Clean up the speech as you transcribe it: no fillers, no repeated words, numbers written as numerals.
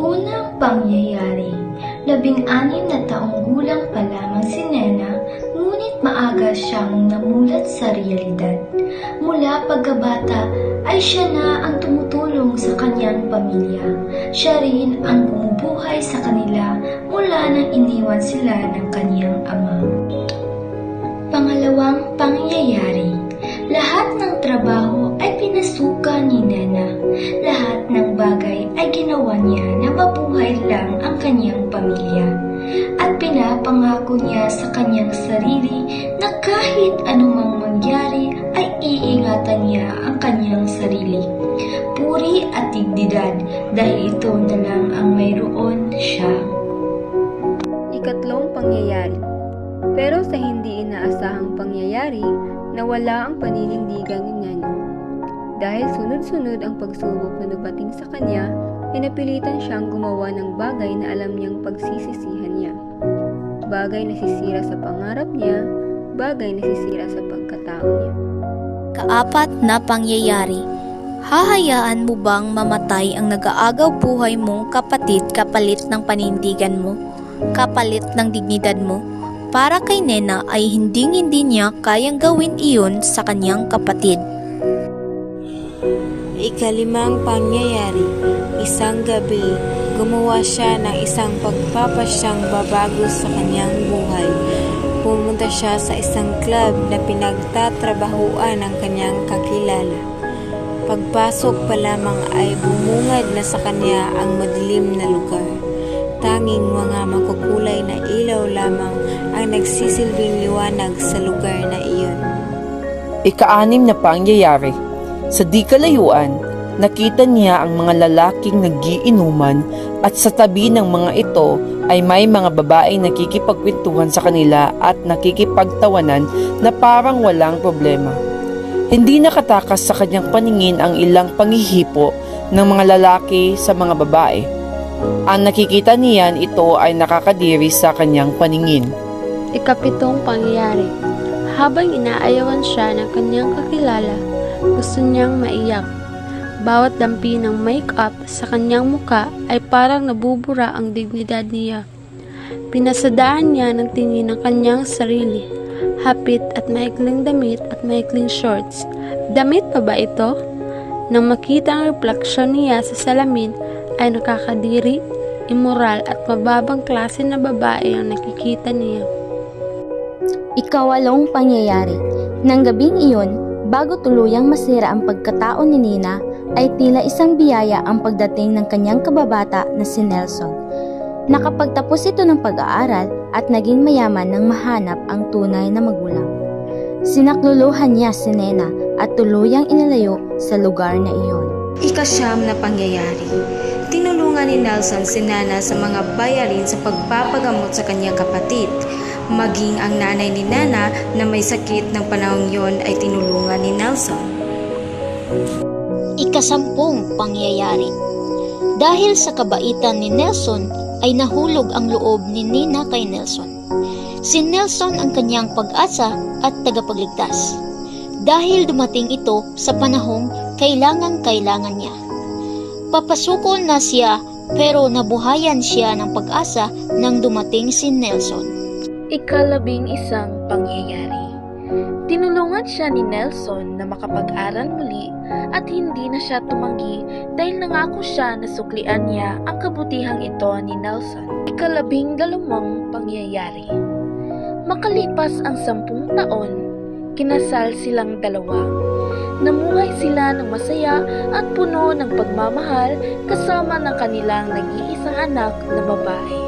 Unang pangyayari, 16 na taong gulang pa lamang si Nena, ngunit maaga siyang namulat sa realidad. Mula pagkabata ay siya na ang tumutulong sa kanyang pamilya. Siya rin ang bumubuhay sa kanila mula nang iniwan sila ng kanyang ama. Pangalawang pangyayari, lahat ng trabaho ay pinasuka ni Nena. Lahat ng bagay ay ginawa niya na mabuhay lang ang kanyang pamilya. At pinapangako niya sa kanyang sarili na kahit anumang mangyari ay iingatan niya ang kanyang sarili. Puri at dignidad dahil ito na lang ang mayroon siya. Ikatlong pangyayari. Pero sa hindi inaasahang pangyayari, nawala ang paninindigan ni Nena. Dahil sunod-sunod ang pagsubok na dumating sa kanya, ay napilitan siyang gumawa ng bagay na alam niyang pagsisisihan niya. Bagay na sisira sa pangarap niya, bagay na sisira sa pagkatao niya. Kaapat na pangyayari. Hahayaan mo bang mamatay ang nag-aagaw buhay mong kapatid kapalit ng panindigan mo, kapalit ng dignidad mo? Para kay Nena ay hindi niya kayang gawin iyon sa kanyang kapatid. Ikalimang pangyayari, isang gabi, gumawa siya ng isang pagpapasyang babago sa kanyang buhay. Pumunta siya sa isang club na pinagtatrabahuan ng kanyang kakilala. Pagpasok pa lamang ay bumungad na sa kanya ang madilim na lugar. Tanging mga makukulay na ilaw lamang ang nagsisilbing liwanag sa lugar na iyon. Ika-6 na pangyayari. Sa di kalayuan, nakita niya ang mga lalaking nagiinuman at sa tabi ng mga ito ay may mga babaeng nakikipagkwentuhan sa kanila at nakikipagtawanan na parang walang problema. Hindi nakatakas sa kanyang paningin ang ilang panghihipo ng mga lalaki sa mga babae. Ang nakikita niyan ito ay nakakadiri sa kanyang paningin. Ikapitong pangyayari. Habang inaayawan siya ng kanyang kakilala, gusto niyang maiyak. Bawat dampi ng make-up sa kanyang muka ay parang nabubura ang dignidad niya. Pinasadaan niya ng tingin ng kanyang sarili. Hapit at maikling damit at maikling shorts. Damit pa ba ito? Nang makita ang refleksyon niya sa salamin, ay nakakadiri, immoral at mababang klase na babae ang nakikita niya. Ikawalong pangyayari. Nang gabing iyon, bago tuluyang masira ang pagkatao ni Nina, ay tila isang biyaya ang pagdating ng kanyang kababata na si Nelson. Nakapagtapos ito ng pag-aaral at naging mayaman nang mahanap ang tunay na magulang. Sinakluluhan niya si Nena at tuluyang inalayo sa lugar na iyon. Ika-9 na pangyayari. Tinulungan ni Nelson si Nana sa mga bayarin sa pagpapagamot sa kanyang kapatid. Maging ang nanay ni Nana na may sakit ng panahong yon ay tinulungan ni Nelson. Ika-10 pangyayari. Dahil sa kabaitan ni Nelson ay nahulog ang loob ni Nina kay Nelson. Si Nelson ang kanyang pag-asa at tagapagligtas. Dahil dumating ito sa panahong kailangan niya. Papasuko na siya pero nabuhayan siya ng pag-asa nang dumating si Nelson. Ika-11 pangyayari. Tinulungan siya ni Nelson na makapag-aral muli at hindi na siya tumanggi dahil nangako siya na suklian niya ang kabutihang ito ni Nelson. Ika-12 pangyayari. Makalipas ang 10 taon, kinasal silang dalawa. Namuhay sila ng masaya at puno ng pagmamahal kasama ng kanilang nag-iisang anak na babae.